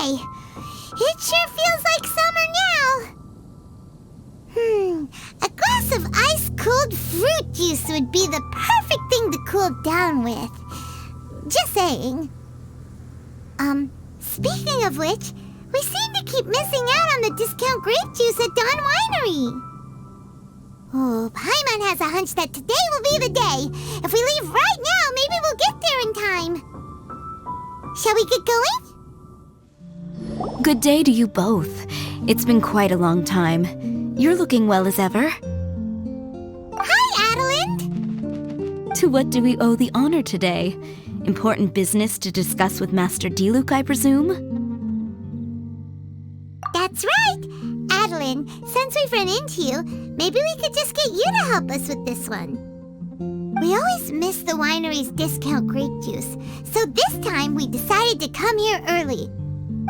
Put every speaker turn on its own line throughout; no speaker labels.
day. It sure feels like summer now. A glass of ice-cold fruit juice would be the perfect thing to cool down with. Just saying. Speaking of which, we seem to keep missing out on the discount grape juice at Dawn Winery. Oh, Paimon has a hunch that today will be the day. If we leave right now, maybe we'll get there in time. Shall we get going?
Good day to you both. It's been quite a long time. You're looking well as ever.
Hi, Adelind!
To what do we owe the honor today? Important business to discuss with Master Diluc, I presume?
That's right! Adelind, since we've run into you, maybe we could just get you to help us with this one. We always miss the winery's discount grape juice, so this time we decided to come here early.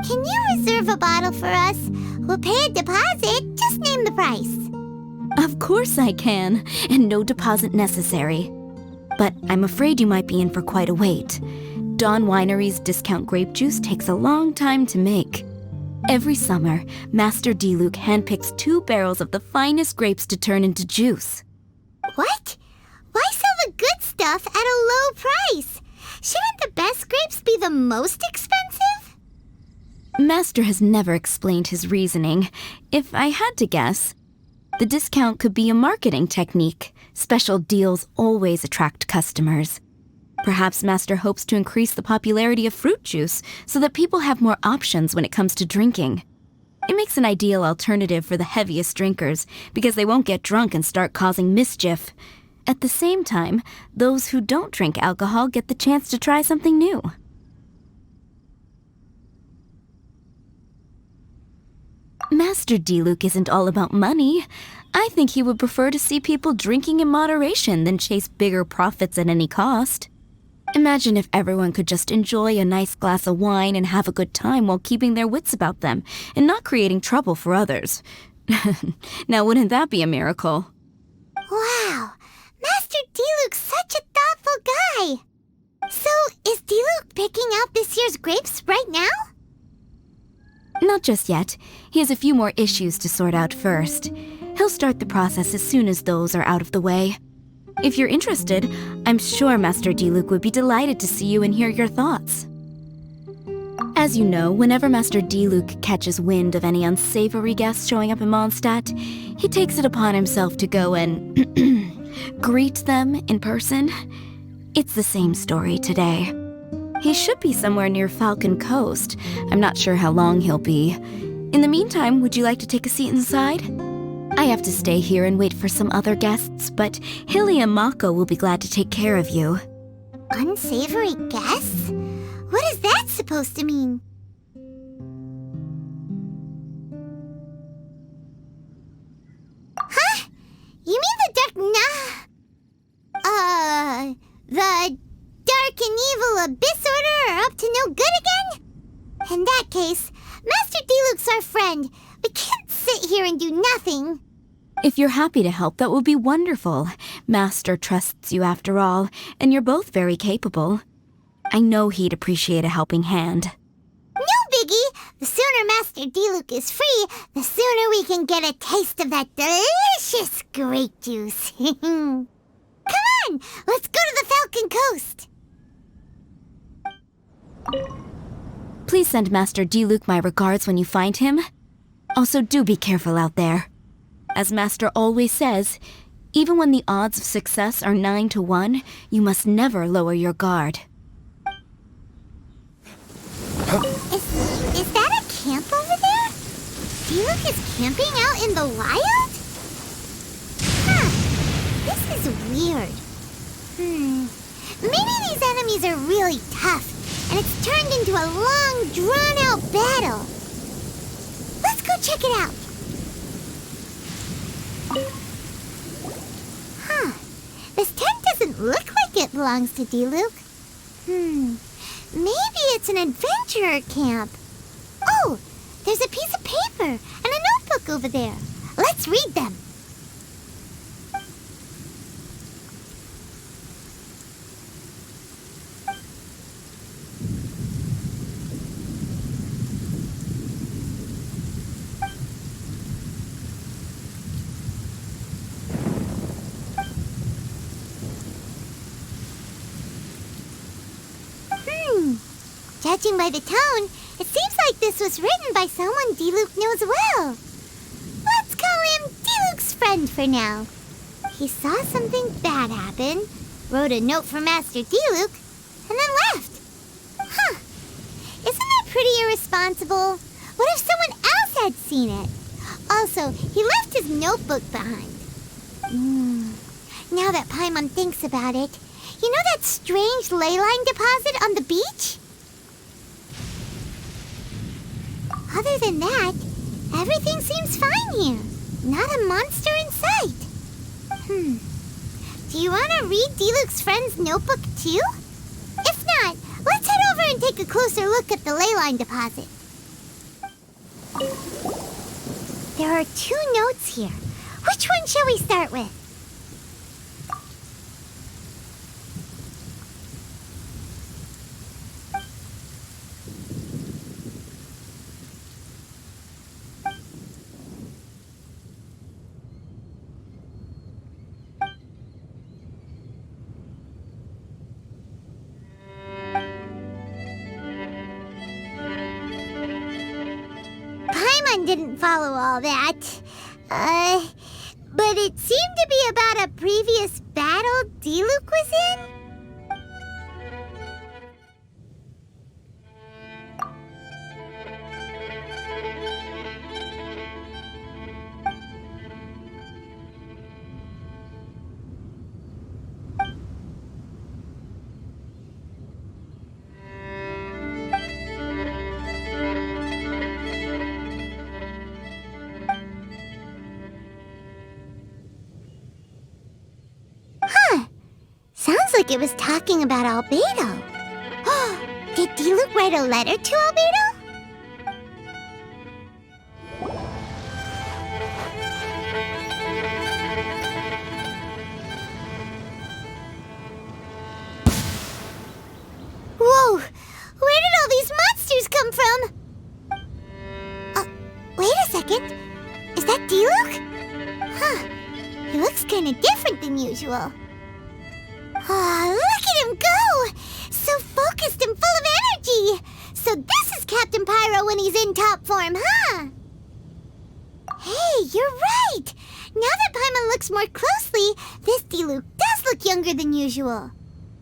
Can you reserve a bottle for us? We'll pay a deposit, just name the price.
Of course I can, and no deposit necessary. But I'm afraid you might be in for quite a wait. Dawn Winery's discount grape juice takes a long time to make. Every summer, Master Diluc handpicks 2 barrels of the finest grapes to turn into juice.
What? Why sell the good stuff at a low price? Shouldn't the best grapes be the most expensive?
Master has never explained his reasoning. If I had to guess, the discount could be a marketing technique. Special deals always attract customers. Perhaps Master hopes to increase the popularity of fruit juice so that people have more options when it comes to drinking. It makes an ideal alternative for the heaviest drinkers because they won't get drunk and start causing mischief. At the same time, those who don't drink alcohol get the chance to try something new. Master Diluc isn't all about money. I think he would prefer to see people drinking in moderation than chase bigger profits at any cost. Imagine if everyone could just enjoy a nice glass of wine and have a good time while keeping their wits about them and not creating trouble for others. Now, wouldn't that be a miracle?
Wow, Master Diluc's such a thoughtful guy. So, is Diluc picking out this year's grapes right now?
Not just yet. He has a few more issues to sort out first. He'll start the process as soon as those are out of the way. If you're interested, I'm sure Master Diluc would be delighted to see you and hear your thoughts. As you know, whenever Master Diluc catches wind of any unsavory guests showing up in Mondstadt, he takes it upon himself to go and greet them in person. It's the same story today. He should be somewhere near Falcon Coast. I'm not sure how long he'll be. In the meantime, would you like to take a seat inside? I have to stay here and wait for some other guests, but Hilly and Mako will be glad to take care of you.
Unsavory guests? What is that supposed to mean? Huh? You mean the the Dark and Evil Abyss Order are up to no good again? In that case, Master Diluc's our friend. We can't sit here and do nothing.
If you're happy to help, that would be wonderful. Master trusts you after all, and you're both very capable. I know he'd appreciate a helping hand.
No biggie! The sooner Master Diluc is free, the sooner we can get a taste of that delicious grape juice. Come on! Let's go to the Falcon Coast!
Please send Master Diluc my regards when you find him. Also, do be careful out there. As Master always says, even when the odds of success are 9 to 1, you must never lower your guard.
Is that a camp over there? Diluc is camping out in the wild? Huh. This is weird. Maybe these enemies are really tough, and it's turned into a long, drawn-out battle. Let's go check it out. Huh. This tent doesn't look like it belongs to Diluc. Maybe it's an adventurer camp. Oh, there's a piece of paper and a notebook over there. Let's read them. Judging by the tone, it seems like this was written by someone Diluc knows well. Let's call him Diluc's friend for now. He saw something bad happen, wrote a note for Master Diluc, and then left. Huh. Isn't that pretty irresponsible? What if someone else had seen it? Also, he left his notebook behind. Now that Paimon thinks about it, you know that strange ley line deposit on the beach? Other than that, everything seems fine here. Not a monster in sight. Do you want to read Diluc's friend's notebook too? If not, let's head over and take a closer look at the ley line deposit. There are 2 notes here. Which one shall we start with? Paimon didn't follow all that. But it seemed to be about a previous battle Diluc was in? Sounds like it was talking about Albedo. Did Diluc write a letter to Albedo? Whoa! Where did all these monsters come from? Wait a second. Is that Diluc? Huh. He looks kind of different than usual. Look at him go! So focused and full of energy! So this is Captain Pyro when he's in top form, huh? Hey, you're right! Now that Paimon looks more closely, this Diluc does look younger than usual.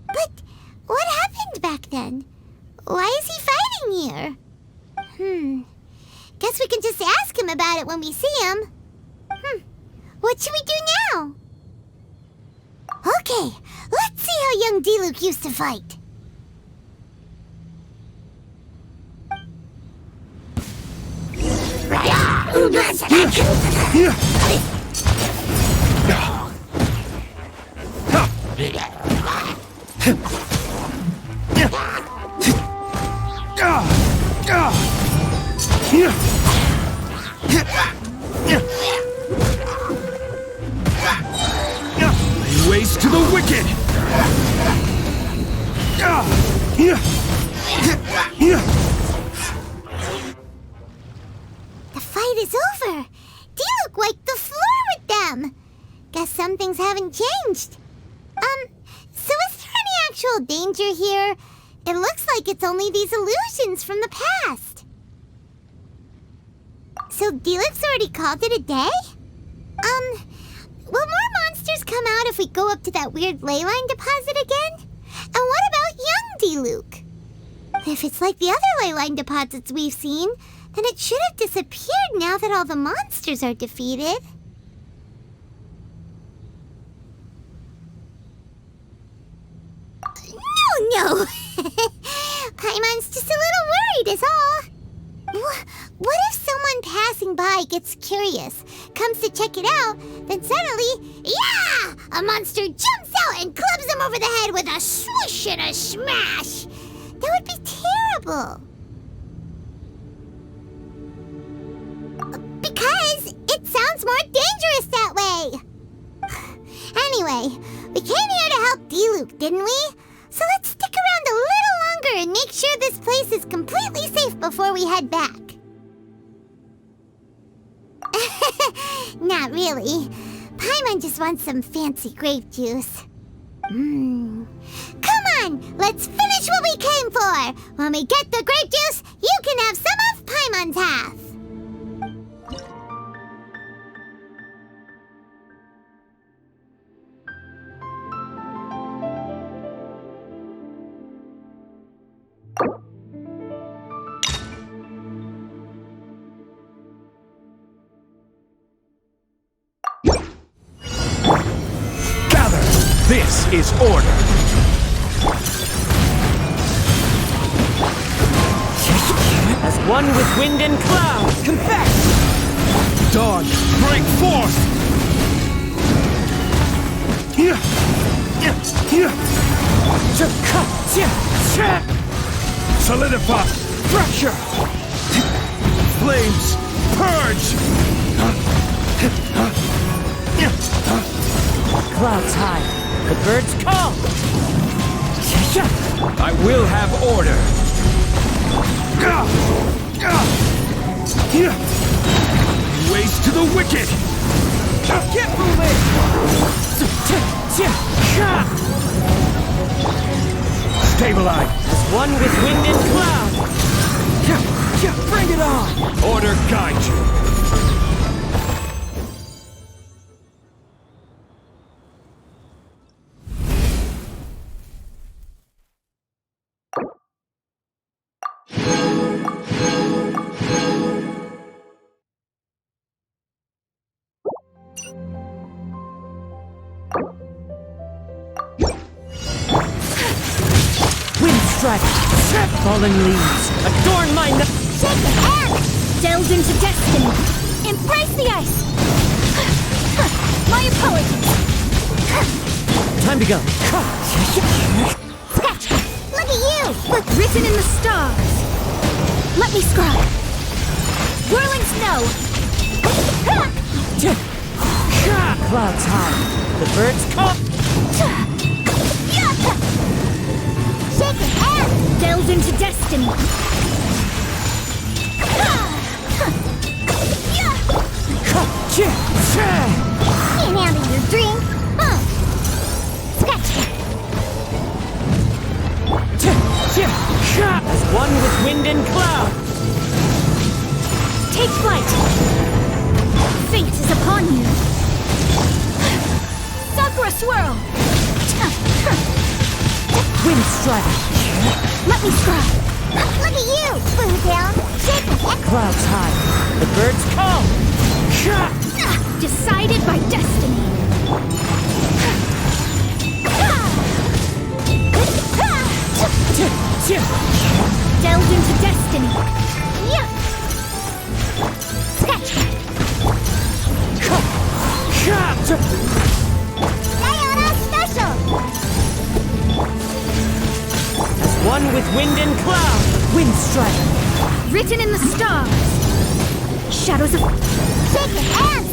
But what happened back then? Why is he fighting here? Guess we can just ask him about it when we see him. What should we do now? Okay, let's see how young Diluc used to fight.
Lay waste to the wicked!
The fight is over. Diluc wiped the floor with them. Guess some things haven't changed. So is there any actual danger here? It looks like it's only these illusions from the past. So Diluc's already called it a day? Will more monsters come out if we go up to that weird ley line deposit again? And what about young Diluc? If it's like the other ley line deposits we've seen, then it should have disappeared now that all the monsters are defeated. No! Paimon's just a little worried is all. What if someone passing by gets curious, comes to check it out, then suddenly, yeah! A monster jumps out and clubs him over the head with a swish and a smash! That would be terrible. Because it sounds more dangerous that way. Anyway, we came here to help Diluc, didn't we? So let's stick around a little longer and make sure this place is completely safe before we head back. Not really. Paimon just wants some fancy grape juice. Come on, let's finish what we came for! for. When we get the grape juice, you can have some of Paimon's half.
Gather! This is order!
As one with wind and cloud, confess!
Dawn, break forth! Here! Here! Solidify!
Fracture!
Flames, purge!
Clouds high, the birds call!
I will have order! Waste to the wicked!
Get moving!
Stabilize!
As one with wind and cloud! Bring it on!
Order guide you!
Wind strike! Fallen leaves! Adorn my
Shake your hand!
Delve into destiny. Embrace the ice. My apologies.
Time to go!
Scratch! Look at you!
Look written in the stars. Let me scribe. Whirling snow.
Clouds high, the birds call!
Shake your hand!
Delve into destiny.
Can't handle your drink! Scratch!
As one with wind and cloud!
Take flight. Fate is upon you. Sakura swirl.
Wind strike!
Let me scribe.
Look at you! Blue down! Shake your hand!
Clouds high, the birds call!
Decided by destiny. Delve into destiny.
Sayonara special!
As one with wind and cloud! Wind strike!
Written in the stars. Shadows of...
Shake your hand!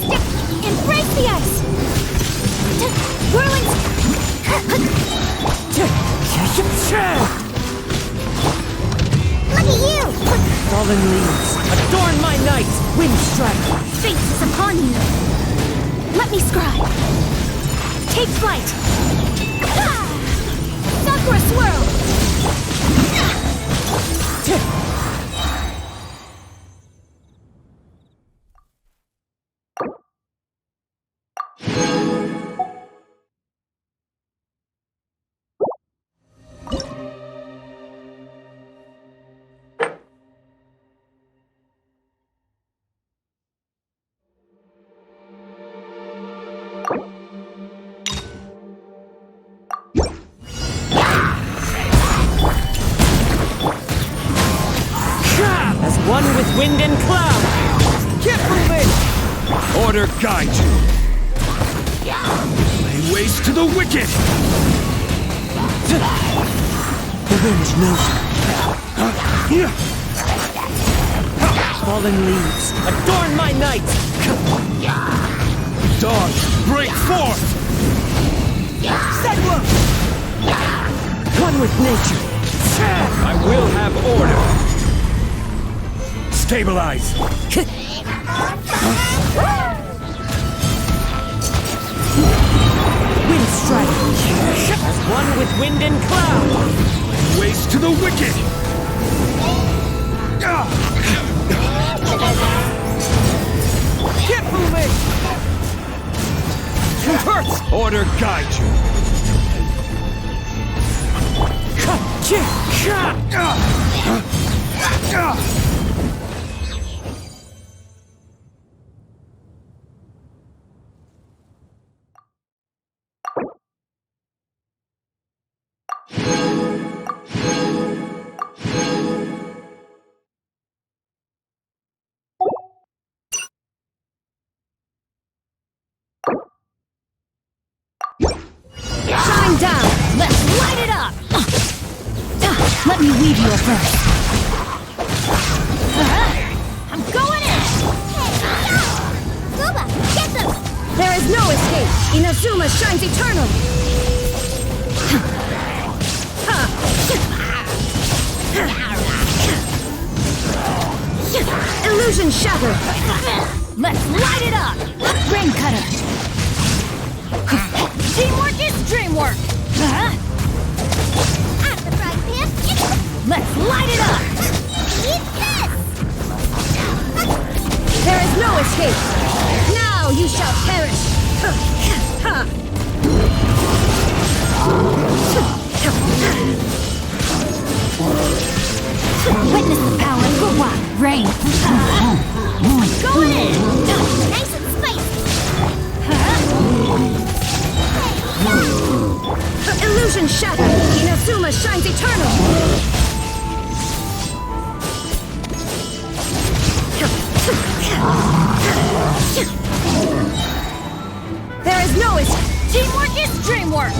Embrace the ice. Whirling...
Look at you!
Fallen leaves! Adorn my night! Wind strike!
Fate is upon you. Let me scribe. Take flight. Sakura swirl.
As one with wind and cloud! Get moving!
Order guide you! Lay waste to the wicked!
The wind knows you. Fallen leaves! Adorn my night!
Dawn, break forth!
Setwa! One with nature!
I will have order! Stabilize!
Wind strike! As one with wind and cloud!
Lay Race to the wicked!
Keep moving! Convert!
Order guide you!
Shine down! Let's light it up! Let me weave you a verse. I'm going in!
Hey, Gooba, get them!
There is no escape! Inazuma shines eternal! Illusion shattered! Let's light it up! Rain cutter! Teamwork is dreamwork!
At the frying pan,
Let's light it up!
eat this!
There is no escape! Now you shall perish! Witness the power of Gua! Rain! Going in!
Nice and spicy!
Illusion shattered! Inazuma shines eternal! There is no escape! Teamwork is dreamwork!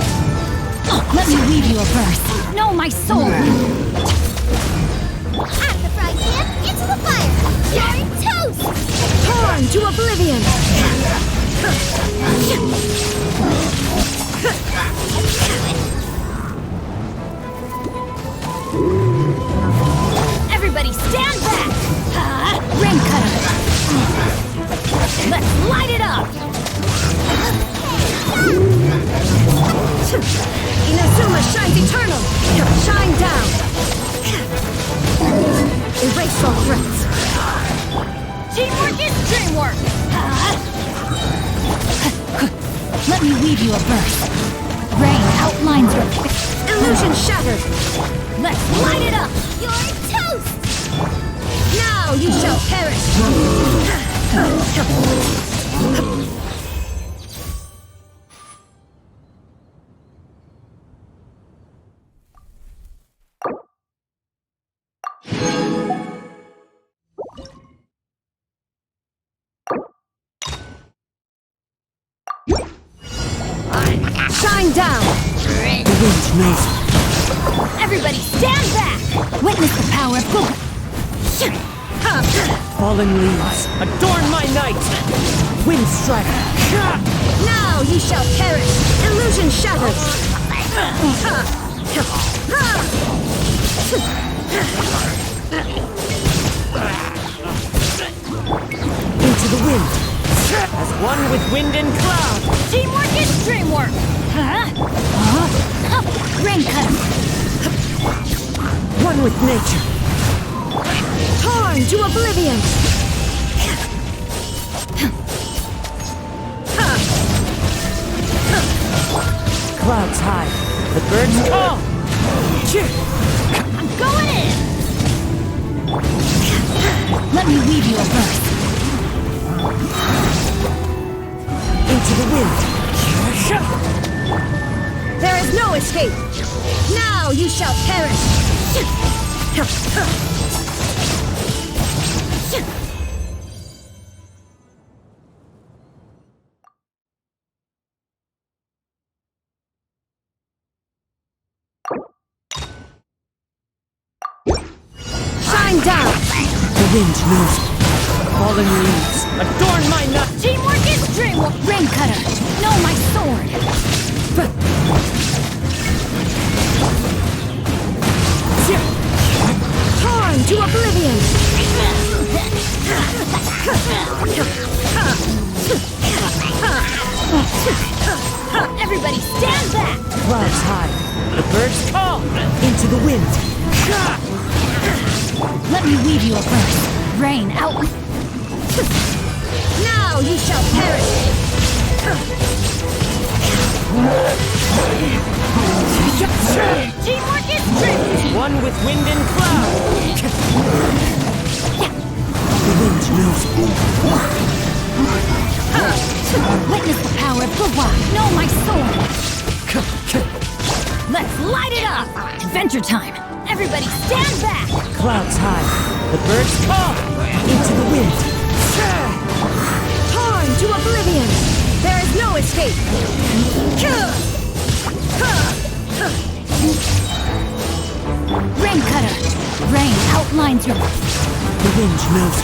Let me weave you a verse. Know my soul!
At the frying pan, into the fire! You're toast!
Torn to oblivion! Everybody stand back! Rain cutter! Let's light it up! Inazuma shines eternal! Shine down! Erase all threats! Teamwork is dreamwork! Let me weave you a verse. Rain outlines your... Illusion shattered! Let's light it up!
You're toast!
Now you shall perish! Shine down!
The wind knows.
Everybody stand back! Witness the power of Gua!
Fallen leaves, adorn my night! Wind strike!
Now you shall perish! Illusion shattered!
Into the wind! As one with wind and cloud!
Teamwork is dreamwork! Rain cutter!
One with nature!
Torn to oblivion!
Clouds high, the birds call!
I'm going in! Let me weave you a verse.
Into the wind!
There is no escape! Now you shall perish! Shine down!
The wind knows. Fallen leaves, adorn my night!
Teamwork is dreamwork! Rain cutter! Know my sword! Torn to oblivion! Everybody stand back!
Clouds high, The birds call! Into the wind!
Let me weave you a verse. Rain out.
Now you shall perish! Teamwork is strength!
One with wind and cloud! The wind knows.
Witness the power of Gwa. Know my sword. Let's light it up. Adventure time. Everybody stand back.
Clouds high. The birds call! Into the wind!
Torn to oblivion! There is no escape!
Rain cutter. Rain outlines your...
The wind knows.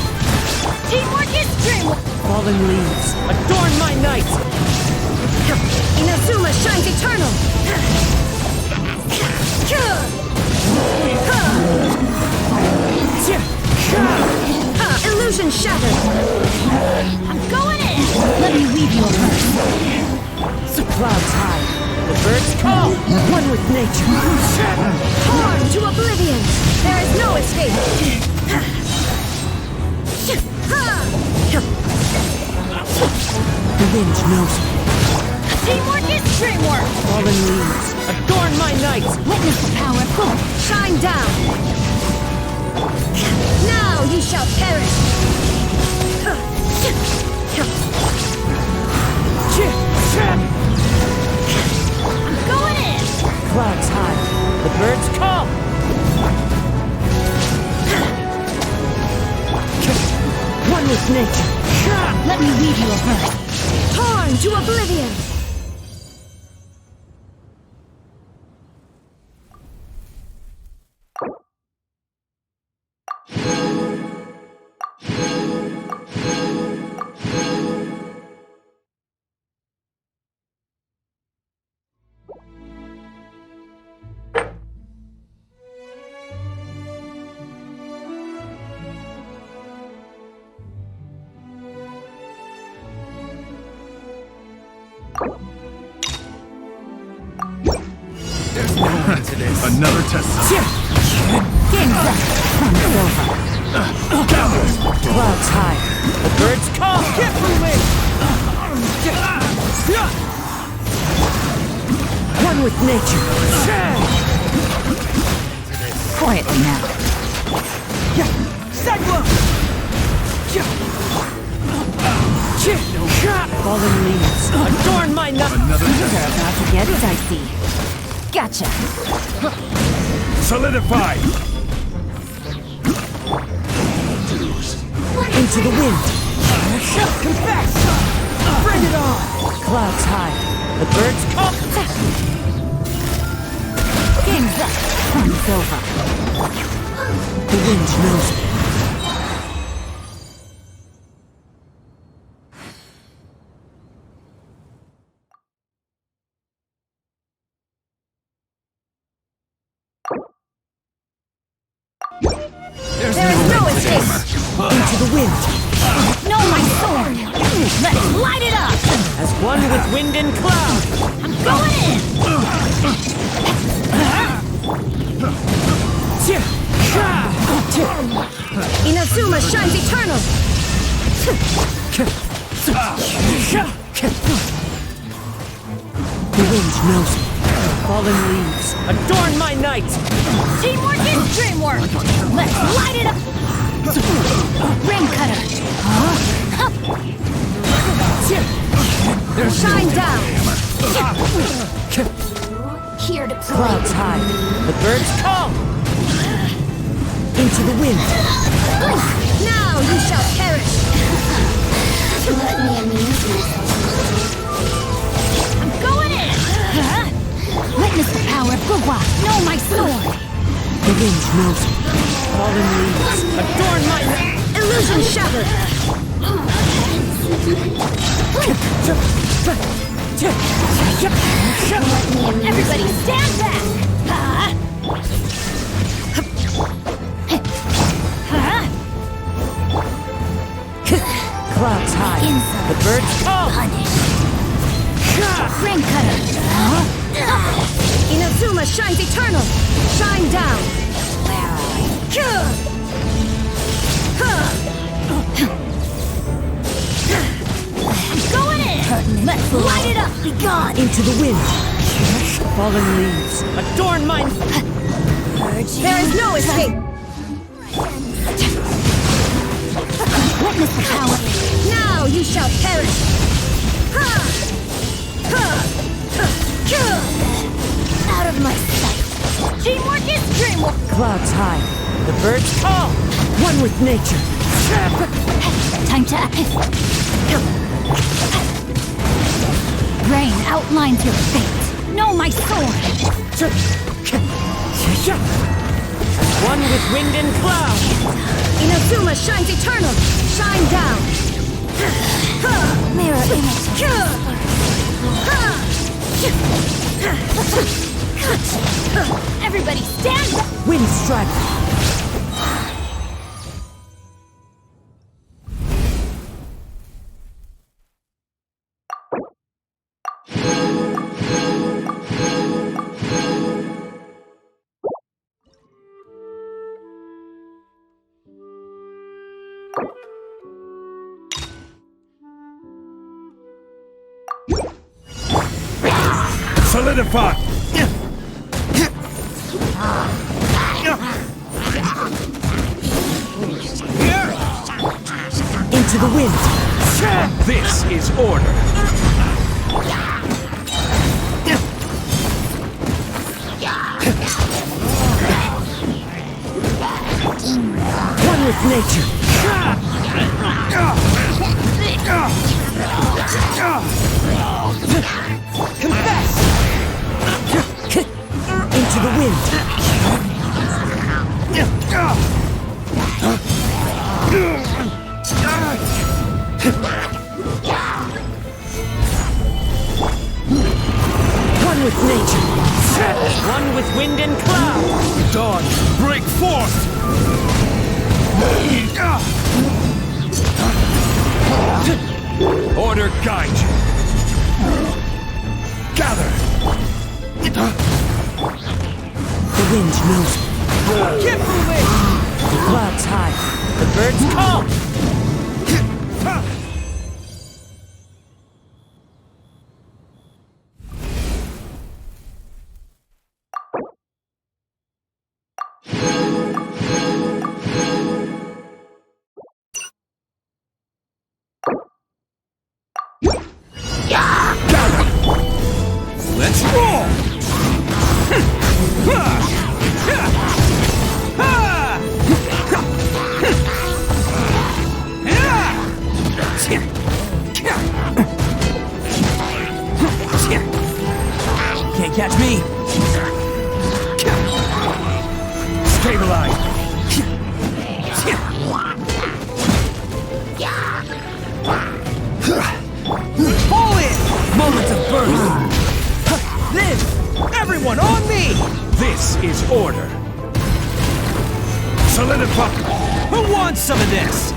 Teamwork is strength!
Fallen leaves. Adorn my night!
Inazuma shines eternal! Illusion shattered! I'm going in!
Let me weave you a verse.
Clouds high. The birds call! One with nature!
Torn to oblivion! There is no escape!
The wind knows.
Teamwork is dreamwork!
Fallen leaves. Adorn my night!
Witness the power of Gwa.
Shine down! Now you shall perish! I'm going in!
Clouds high. The birds call! One with nature!
Let me weave you a verse.
Torn to oblivion!
There's no end to this. Another test.
Game's up. Run's over.
Clouds high. The birds call! Get through me! One with nature.
Quietly now.
Fallen leaves. Adorn my night!
Another
They're
test.
about to get dicey. Gotcha.
Solidify.
Into the wind. Confess! Bring it on! Clouds high. The birds call!
Game's up. Run's over.
The wind knows.
There's
There is no escape!
Into the wind.
Know my sword. Let's light it up.
As one with wind and cloud.
I'm going in.
Inazuma shines eternal!
The wind knows. Fallen leaves. Adorn my night!
Teamwork is dreamwork!
Let's light it up. Rain cutter.
Shine down!
Here to play.
Clouds high. The birds call! Into the wind.
Now you shall perish!
Let me amuse myself.
I'm going in!
Witness the power of Gwa. Know my sword.
The wind knows. Fallen leaves. Adorn my night!
Illusion shattered!
Everybody stand back.
Clouds high. The birds call!
Punish. Rain cutter.
Inazuma shines eternal! Shine down! Where are you?
Going in! Let's light it up! Be gone!
Into the wind! Fallen leaves! Adorn mine! There is no escape!
Witness the power!
Now you shall perish!
Out of my sight! Teamwork is dreamwork!
Clouds high, the birds call! One with nature!
Time to act! Rain outlines your fate! Know my sword!
One with wind and cloud! Inazuma shines eternal! Shine down!
Mirror image! Everybody stand up!
Wind strike!
Solidify!
Into the wind!
This is order!
One with nature! Confess! Into the wind! One with nature! One with wind and cloud!
Dawn, break forth! Order guide you! Gather!
The wind knows me. Get moving! The clouds high. The birds call.
Let's roll!
Can't catch me.
Stabilize!
Fall in! Moments of birth. Live! Everyone on me!
This is order! Solidify!
Who wants some of this?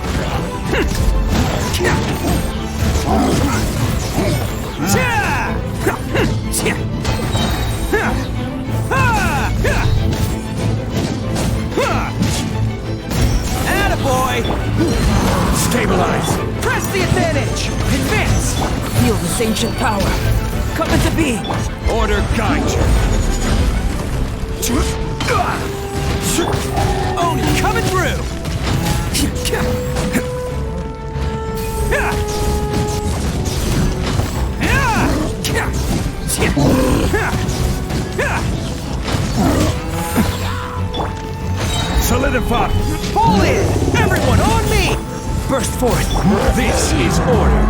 Attaboy!
Stabilize!
Press the advantage! Advance! Feel this ancient power. Coming to be!
Order guide you!
Oni coming through!
Solidify!
Pull in! Everyone on me! Burst forth!
This is order!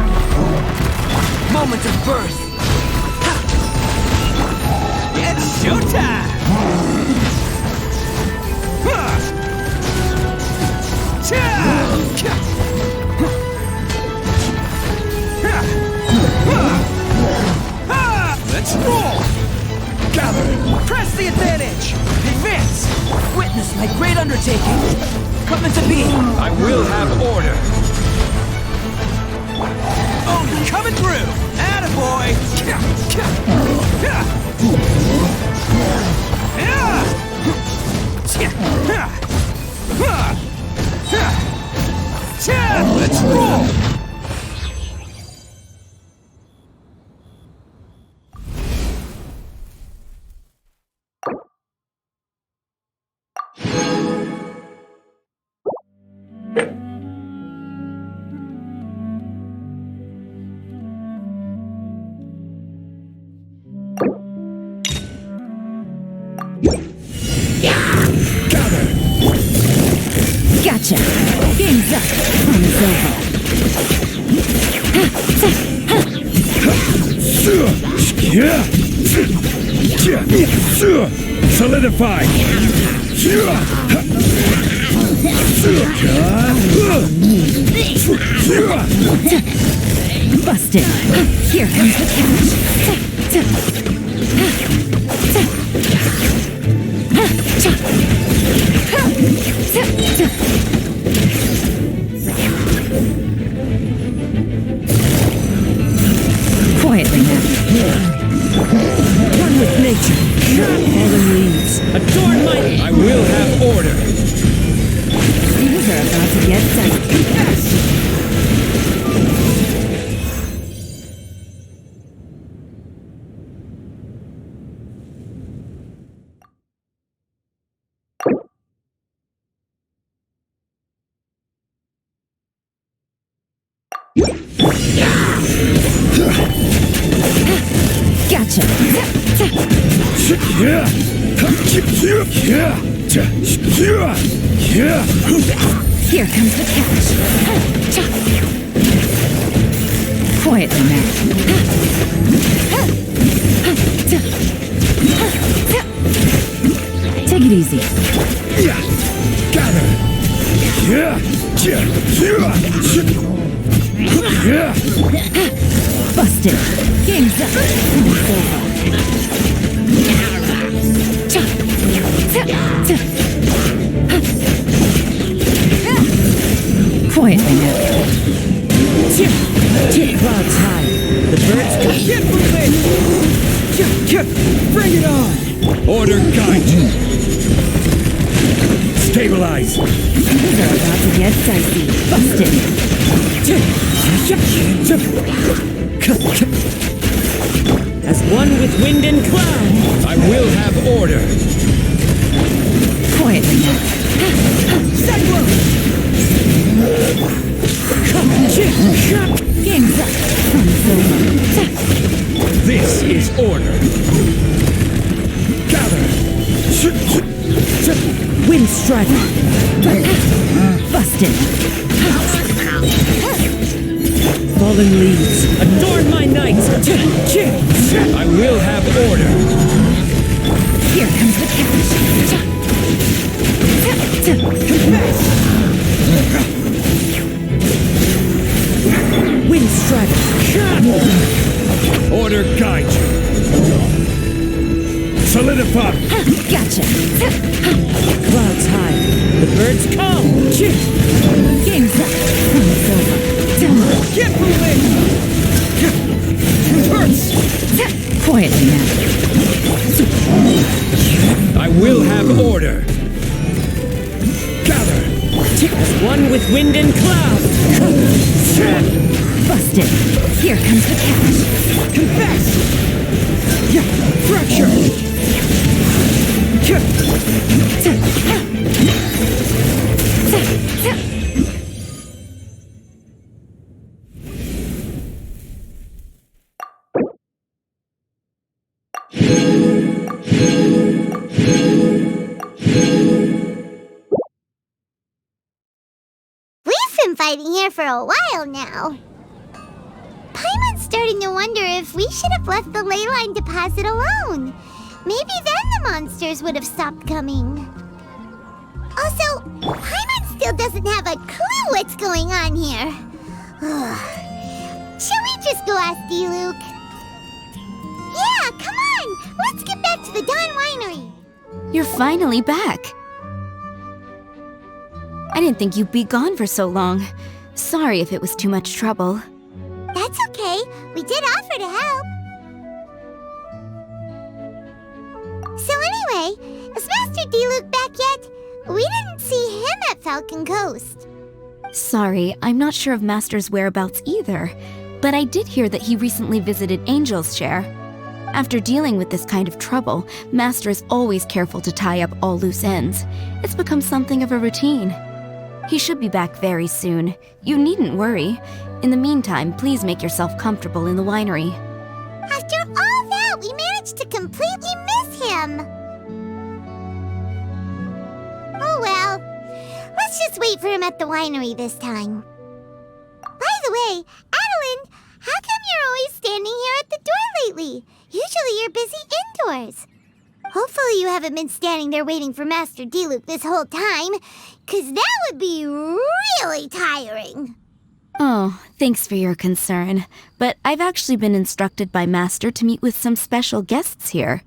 Moment of birth! It's showtime!
Let's roll! Gather!
Press the advantage! Advance! Witness my great undertaking! Coming to be!
I will have order!
Oni
Coming through! Attaboy! Let's roll!
Gotcha! Game's up! Time's over!
Solidify!
Busted! Here comes the Quietly now. One with nature. Fallen leaves. Adorn my...
I will have order!
Things are about to get dicey. Gotcha! Here comes the catch. Quietly now. Take it easy.
Gather!
Busted. Game's up. It's over. Quietly now. Clouds high. The birds go.
Get moving! Bring it on! Order guide! Stabilize!
Things are about to get dicey. Busted. As one with wind and cloud.
I will have order!
Quietly now. Cyclone! Game's up. Time's over.
This is order! Gather!
Wind Strife. Busted. Fallen leaves. Adorn my night.
I will have order!
Here comes the catch. Wind Strife.
Order guide you! Solidify!
Gotcha. Clouds high. The birds come. Game's up. Time's over.
Get moving! Hurts!
Quietly now.
I will have order! Gather!
As one with wind and cloud. Busted. Here comes the catch.
Confess! Fracture!
We've been fighting here for a while now. Paimon's starting to wonder if we should have left the ley line deposit alone. Maybe then the monsters would have stopped coming. Also, Paimon still doesn't have a clue what's going on here. Shall we just go ask D-Luke? Yeah, come on! Let's get back to the Dawn Winery!
You're finally back. I didn't think you'd be gone for so long. Sorry if it was too much trouble.
That's okay. okay. We did offer to help. So anyway, is Master D-Luke back yet? We didn't see him at Falcon Coast.
Sorry, I'm not sure of Master's whereabouts either, but I did hear that he recently visited Angel's Share. After dealing with this kind of trouble, Master is always careful to tie up all loose ends. It's become something of a routine. He should be back very soon. You needn't worry. In the meantime, please make yourself comfortable in the winery.
After all that, we managed to completely miss him. Oh well, let's just wait for him at the winery this time. By the way, Adeline, how come you're always standing here at the door lately? Usually you're busy indoors. Hopefully you haven't been standing there waiting for Master D-Luke this whole time, 'cause that would be really tiring.
Oh, thanks for your concern, but I've actually been instructed by Master to meet with some special guests here.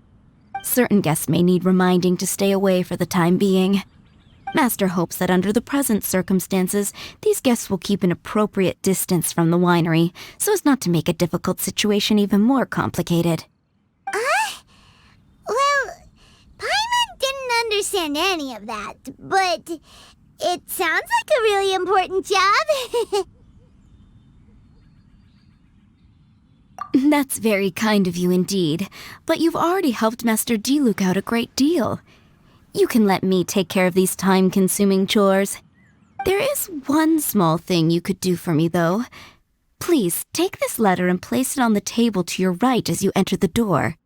Certain guests may need reminding to stay away for the time being. Master hopes that under the present circumstances, these guests will keep an appropriate distance from the winery, so as not to make a difficult situation even more complicated.
Well, Paimon didn't understand any of that, but it sounds like a really important job.
That's very kind of you indeed, but you've already helped Master D-Luke out a great deal. You can let me take care of these time-consuming chores. There is one small thing you could do for me, though. Please, take this letter and place it on the table to your right as you enter the door.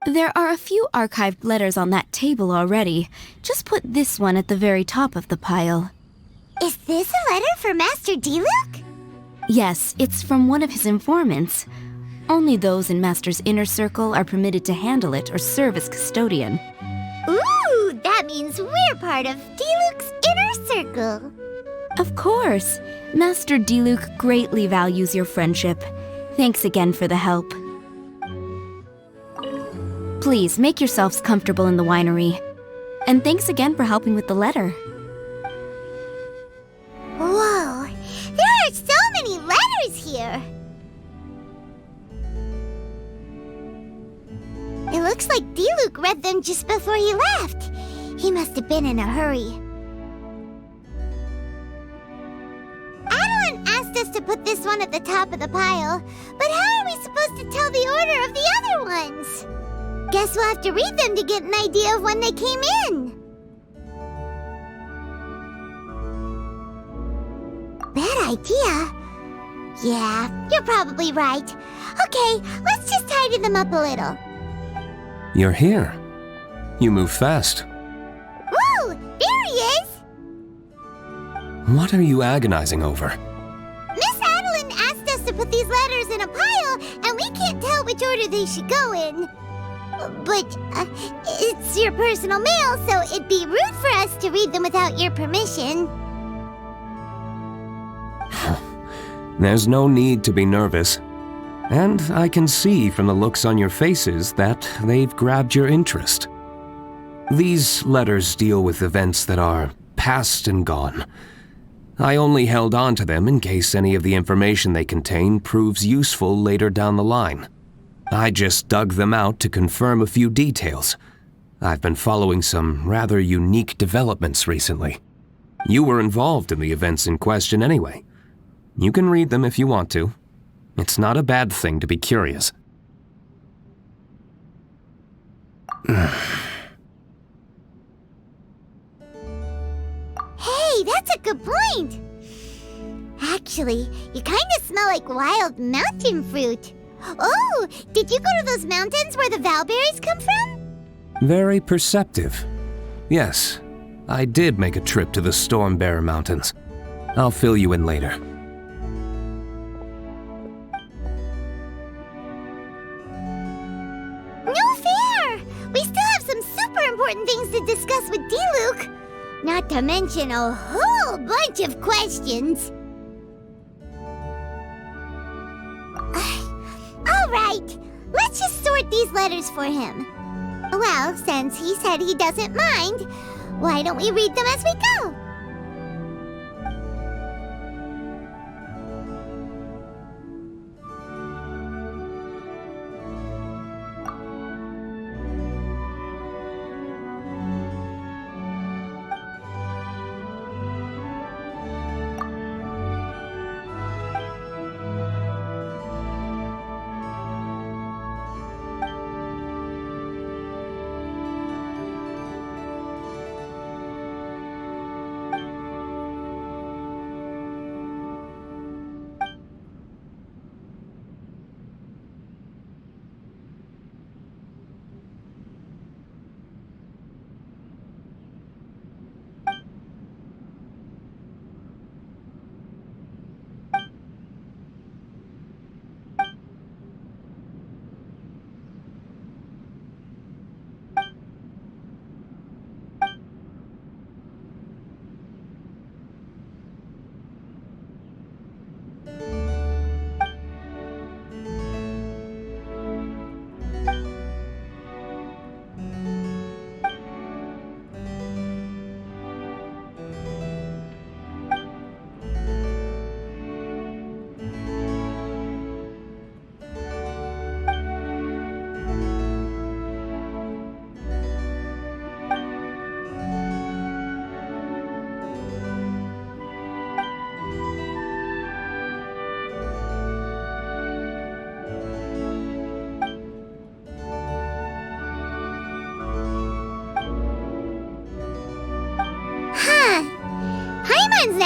There are a few archived letters on that table already. Just put this one at the very top of the pile.
Is this a letter for Master D-Luke?
Yes, it's from one of his informants. Only those in Master's inner circle are permitted to handle it or serve as custodian.
Ooh, that means we're part of D-Luke's inner circle.
Of course. Master D-Luke greatly values your friendship. Thanks again for the help. Please, make yourselves comfortable in the winery. And thanks again for helping with the letter.
Whoa, there are so many letters here. It looks like D-Luke read them just before he left. He must have been in a hurry. Adeline asked us to put this one at the top of the pile, but how are we supposed to tell the order of the other ones? Guess we'll have to read them to get an idea of when they came in. Bad idea. Yeah, you're probably right. Okay, let's just tidy them up a little.
You're here. You move fast.
Woo! There he is!
What are you agonizing over?
Miss Adeline asked us to put these letters in a pile, and we can't tell which order they should go in. But it's your personal mail, so it'd be rude for us to read them without your permission.
There's no need to be nervous. And I can see from the looks on your faces that they've grabbed your interest. These letters deal with events that are past and gone. I only held on to them in case any of the information they contain proves useful later down the line. I just dug them out to confirm a few details. I've been following some rather unique developments recently. You were involved in the events in question anyway. You can read them if you want to. It's not a bad thing to be curious.
Hey, that's a good point. Actually, you kind of smell like wild mountain fruit. Oh, did you go to those mountains where the valberries come from?
Very perceptive. Yes, I did make a trip to the Stormbearer Mountains. I'll fill you in later.
No fair! We still have some super important things to discuss with D-Luke. Not to mention a whole bunch of questions. All right, let's just sort these letters for him. Well, since he said he doesn't mind, why don't we read them as we go?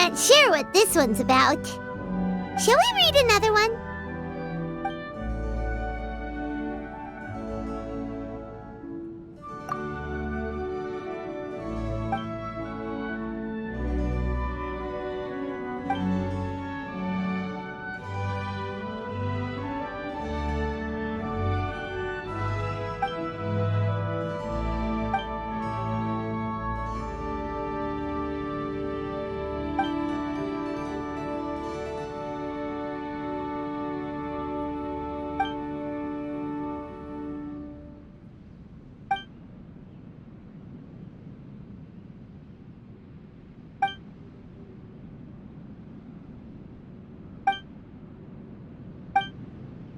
not sure what this one's about. Shall we read another one?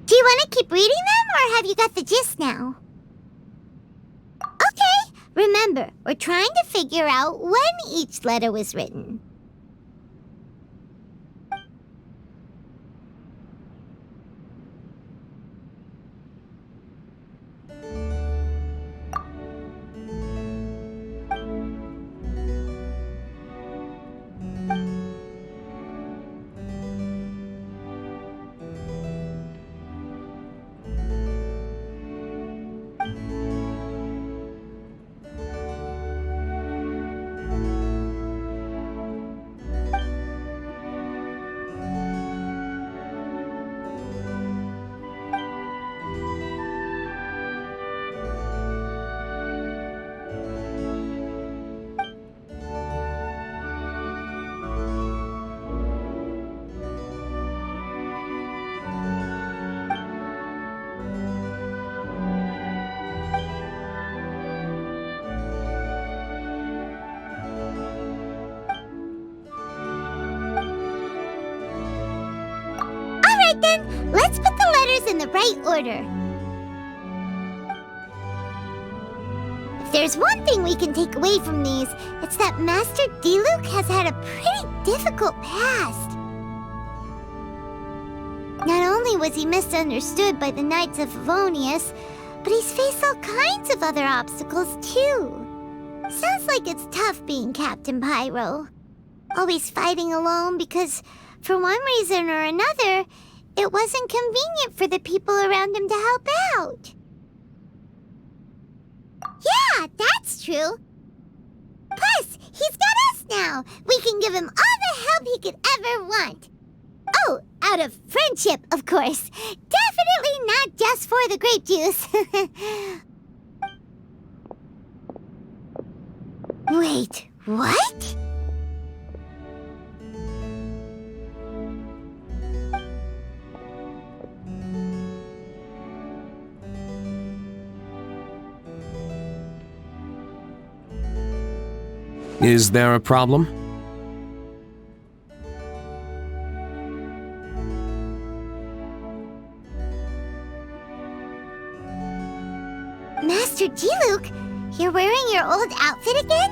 Do you want to keep reading them, or have you got the gist now? Okay, remember, we're trying to figure out when each letter was written. Alright then, let's put the letters in the right order. If there's one thing we can take away from these, it's that Master Diluc has had a pretty difficult past. Not only was he misunderstood by the Knights of Favonius, but he's faced all kinds of other obstacles too. Sounds like it's tough being Captain Pyro. Always fighting alone because, for one reason or another, it wasn't convenient for the people around him to help out. Yeah, that's true. Plus, he's got us now. We can give him all the help he could ever want. Oh, out of friendship, of course. Definitely not just for the grape juice. Wait, what?
Is there a problem?
Master Diluc, you're wearing your old outfit again?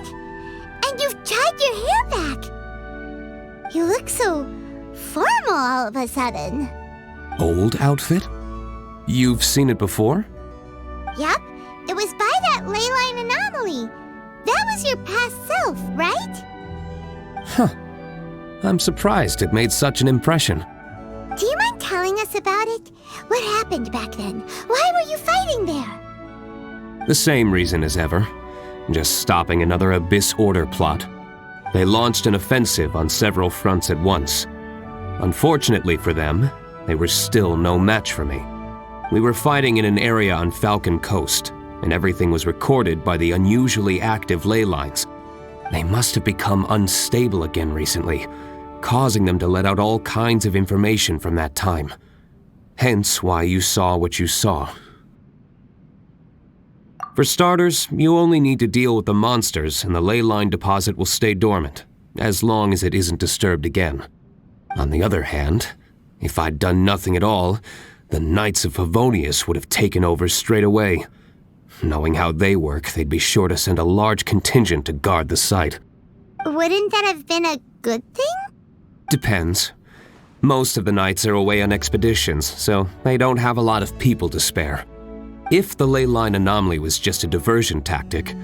And you've tied your hair back. You look so formal all of a sudden.
Old outfit? You've seen it before?
Yup, it was by that ley line anomaly. That was your past self, right?
Huh. I'm surprised it made such an impression.
Do you mind telling us about it? What happened back then? Why were you fighting there?
The same reason as ever. Just stopping another Abyss Order plot. They launched an offensive on several fronts at once. Unfortunately for them, they were still no match for me. We were fighting in an area on Falcon Coast, and everything was recorded by the unusually active ley lines. They must have become unstable again recently, causing them to let out all kinds of information from that time. Hence why you saw what you saw. For starters, you only need to deal with the monsters and the ley line deposit will stay dormant, as long as it isn't disturbed again. On the other hand, if I'd done nothing at all, the Knights of Favonius would have taken over straight away. Knowing how they work, they'd be sure to send a large contingent to guard the site.
Wouldn't that have been a good thing?
Depends. Most of the knights are away on expeditions, so they don't have a lot of people to spare. If the ley line anomaly was just a diversion tactic,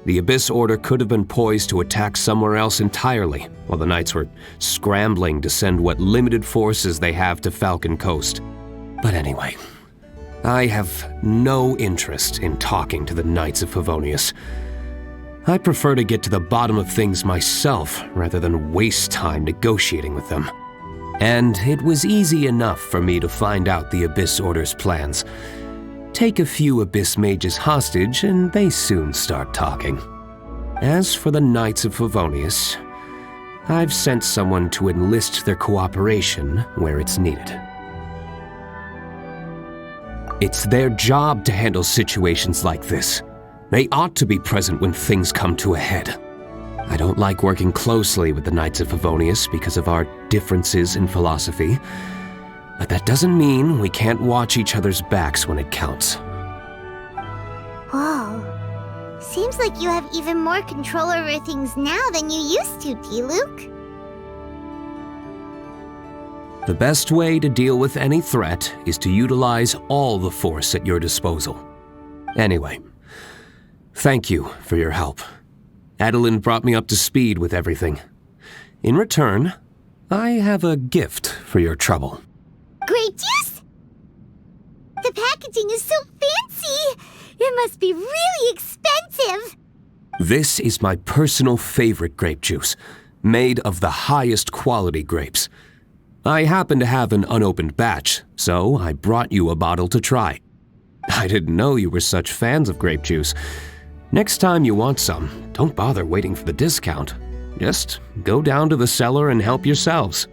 The Abyss Order could have been poised to attack somewhere else entirely, while the Knights were scrambling to send what limited forces they have to Falcon Coast. But anyway, I have no interest in talking to the Knights of Favonius. I prefer to get to the bottom of things myself rather than waste time negotiating with them. And it was easy enough for me to find out the Abyss Order's plans. Take a few Abyss Mages hostage and they soon start talking. As for the Knights of Favonius, I've sent someone to enlist their cooperation where it's needed. It's their job to handle situations like this. They ought to be present when things come to a head. I don't like working closely with the Knights of Favonius because of our differences in philosophy, but that doesn't mean we can't watch each other's backs when it counts.
Whoa. Seems like you have even more control over things now than you used to, D-Luke.
The best way to deal with any threat is to utilize all the force at your disposal. Anyway, thank you for your help. Adeline brought me up to speed with everything. In return, I have a gift for your trouble.
Grape juice? The packaging is so fancy! It must be really expensive!
This is my personal favorite grape juice, made of the highest quality grapes. I happen to have an unopened batch, so I brought you a bottle to try. I didn't know you were such fans of grape juice. Next time you want some, don't bother waiting for the discount. Just go down to the cellar and help yourselves.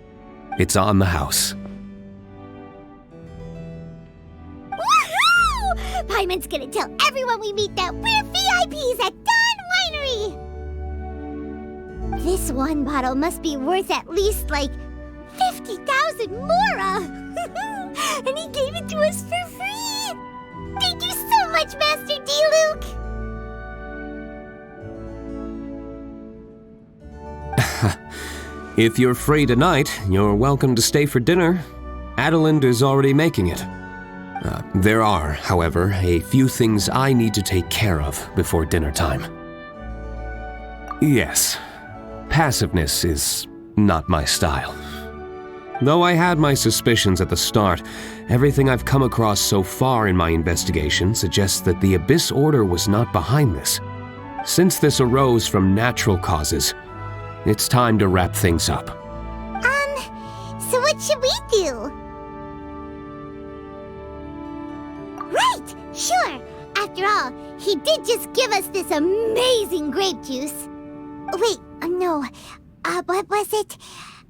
It's on the house.
Woohoo! Paimon's gonna tell everyone we meet that we're VIPs at Dawn Winery! This one bottle must be worth at least, 50,000 mora! And he gave it to us for free! Thank you so much, Master D-Luke!
If you're free tonight, you're welcome to stay for dinner. Adeline is already making it. There are, however, a few things I need to take care of before dinner time. Yes, passiveness is not my style. Though I had my suspicions at the start, everything I've come across so far in my investigation suggests that the Abyss Order was not behind this. Since this arose from natural causes, it's time to wrap things up.
So what should we do? Right, sure. After all, he did just give us this amazing grape juice. Wait, no. What was it?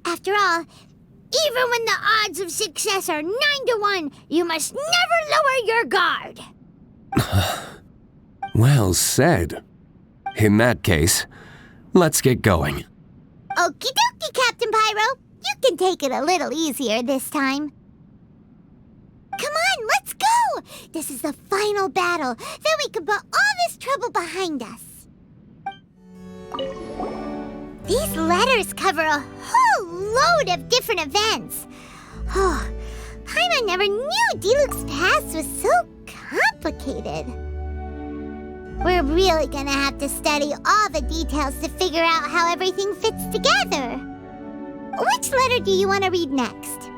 After all, even when the odds of success are 9 to 1, you must never lower your guard.
Well said. In that case, let's get going.
Okie dokie, Captain Pyro. You can take it a little easier this time. Come on, let's go! This is the final battle. Then we can put all this trouble behind us. These letters cover a whole load of different events. Oh, Paimon never knew D-Luke's past was so complicated. We're really gonna have to study all the details to figure out how everything fits together. Which letter do you want to read next?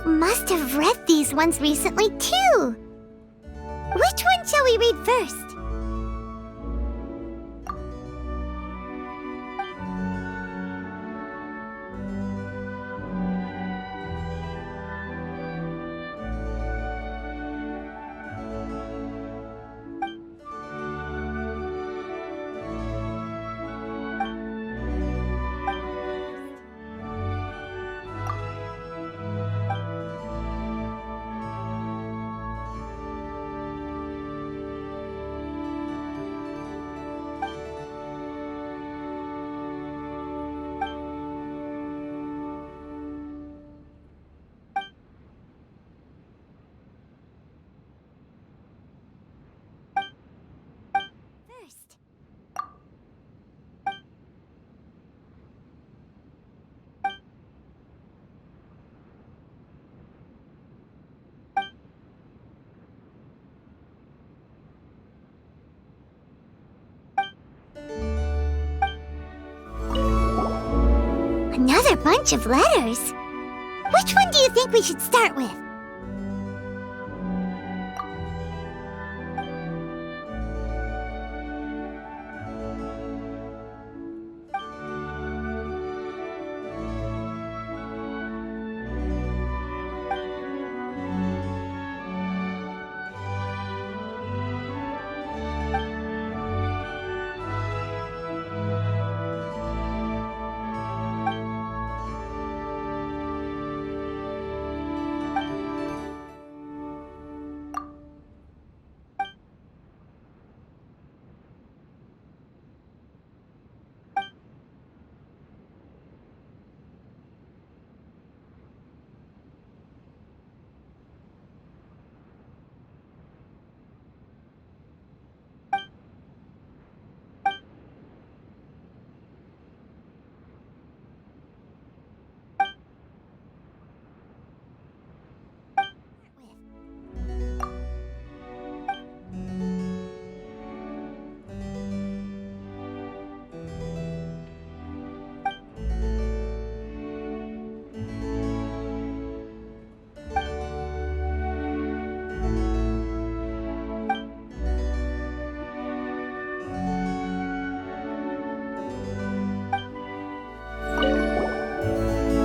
Jack must have read these ones recently, too. Which one shall we read first? First. Another bunch of letters. Which one do you think we should start with?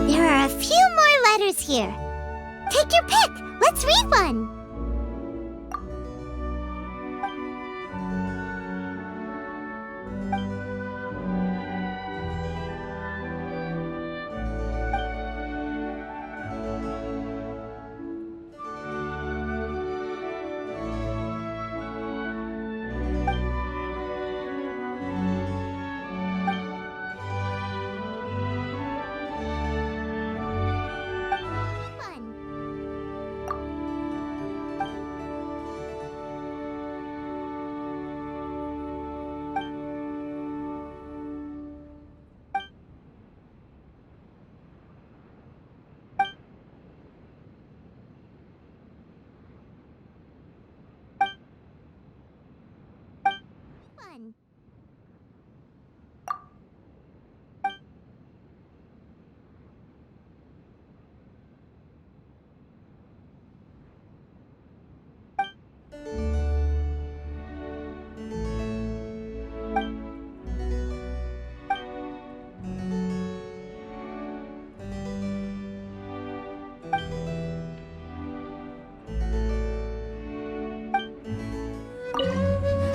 There are a few more letters here. Take your pick. Let's read one. One.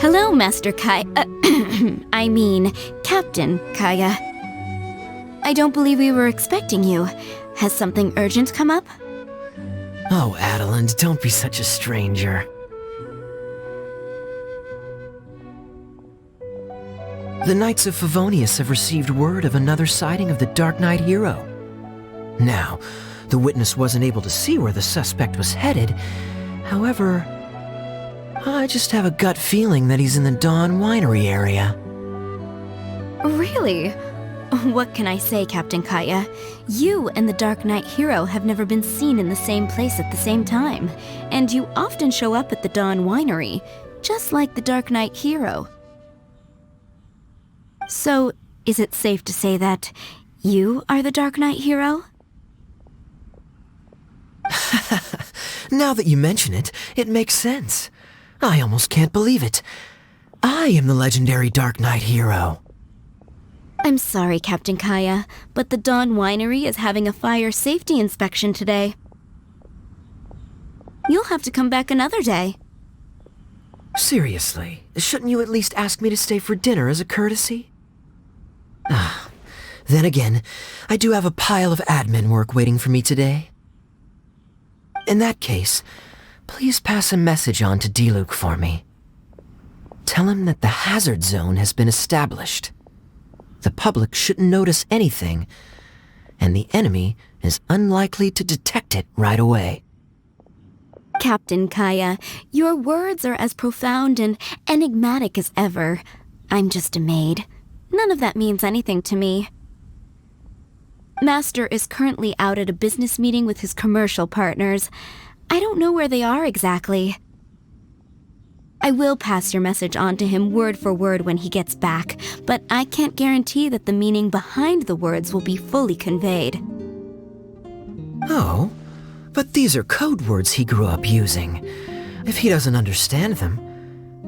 Hello, Master Kai. I mean, Captain Kaya. I don't believe we were expecting you. Has something urgent come up?
Oh, Adeline, don't be such a stranger. The Knights of Favonius have received word of another sighting of the Dark Knight hero. Now, the witness wasn't able to see where the suspect was headed. However, I just have a gut feeling that he's in the Dawn Winery area.
Really? What can I say, Captain Kaya? You and the Dark Knight hero have never been seen in the same place at the same time, and you often show up at the Dawn Winery, just like the Dark Knight hero. So, is it safe to say that you are the Dark Knight hero?
Now that you mention it, it makes sense. I almost can't believe it. I am the legendary Dark Knight hero.
I'm sorry, Captain Kaya, but the Dawn Winery is having a fire safety inspection today. You'll have to come back another day.
Seriously, shouldn't you at least ask me to stay for dinner as a courtesy? Then again, I do have a pile of admin work waiting for me today. In that case, please pass a message on to Diluc for me. Tell him that the hazard zone has been established. The public shouldn't notice anything, and the enemy is unlikely to detect it right away.
Captain Kaya, your words are as profound and enigmatic as ever. I'm just a maid. None of that means anything to me. Master is currently out at a business meeting with his commercial partners. I don't know where they are exactly. I will pass your message on to him word for word when he gets back, but I can't guarantee that the meaning behind the words will be fully conveyed.
Oh, but these are code words he grew up using. If he doesn't understand them,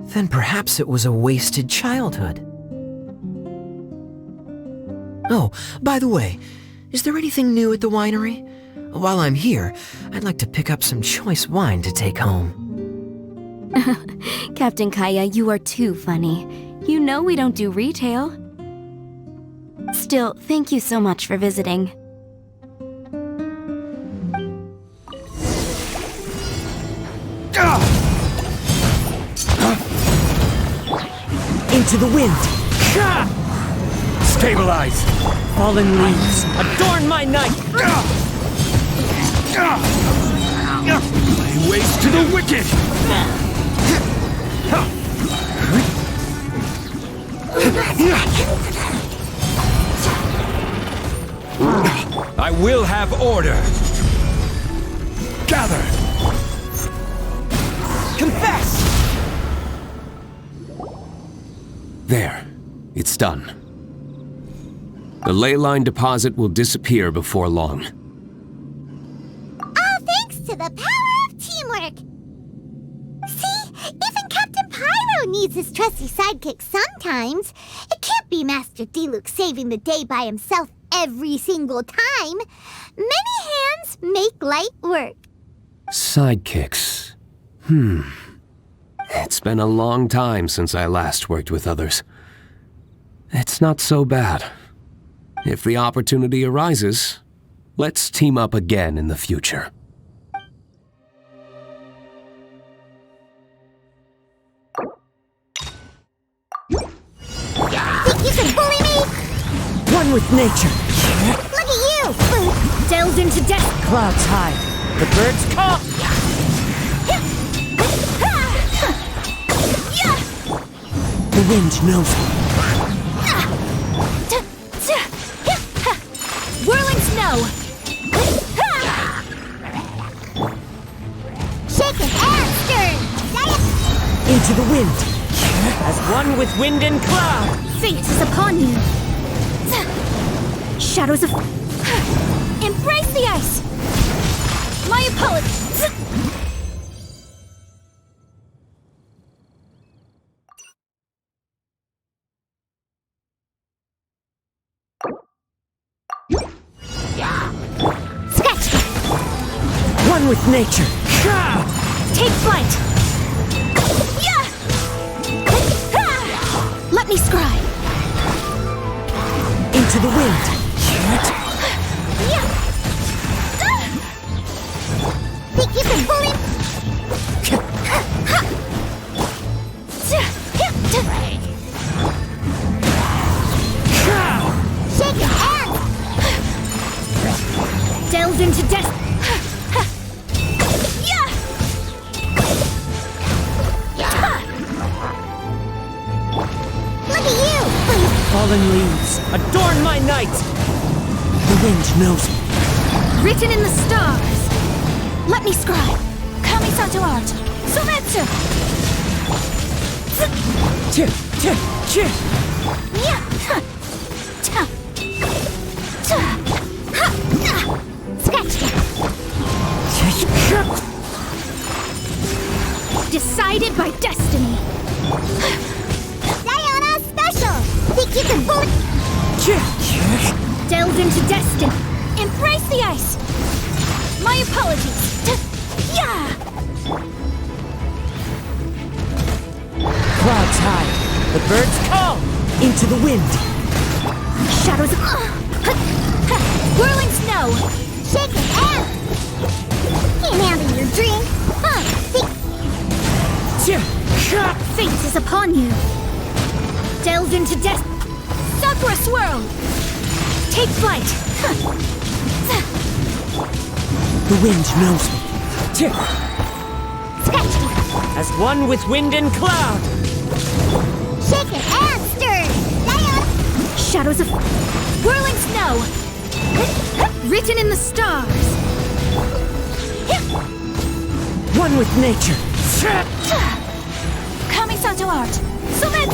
then perhaps it was a wasted childhood. Oh, by the way, is there anything new at the winery? While I'm here, I'd like to pick up some choice wine to take home.
Captain Kaya, you are too funny. You know we don't do retail. Still, thank you so much for visiting.
Into the wind!
Stabilize!
Fallen leaves, adorn my night!
Lay waste to the wicked! I will have order! Gather!
Confess!
There. It's done. The ley line deposit will disappear before long.
All thanks to the power of teamwork. See, even Captain Pyro needs his trusty sidekick sometimes. It can't be Master Diluc saving the day by himself every single time. Many hands make light work.
Sidekicks. It's been a long time since I last worked with others. It's not so bad. If the opportunity arises, let's team up again in the future.
Think you can bully me?
One with nature!
Look at you, Boop! Delved into death!
Clouds high, the birds call! The wind knows me.
Whirling snow! Shaken and stirred!
Into the wind! As one with wind and cloud!
Fate is upon you! Shadows of... Embrace the ice! My apologies! Sketch!
One with nature!
Take flight! Let me scry!
Into the wind!
Think you can bully? Shake your hand! Delved into death! Look at you!
Fallen leaves, adorn my night! The wind knows me.
Written in the stars! Let me scribe! Kamisato art! Sometsu! Sketch!
Delve into destiny. Embrace the ice. My apologies. Yeah.
Clouds high. The birds call. Into the wind.
Shadows of... Whirling snow.
Shake it out! Can't handle your drink.
Fate is upon you. Delve into death. Sakura swirl. Take flight.
The wind knows me.
Scratchy!
As one with wind and cloud.
Shake it and stir! Lion!
Shadows of... Whirling snow. Written in the stars.
One with nature.
Kami-santo art. Summit!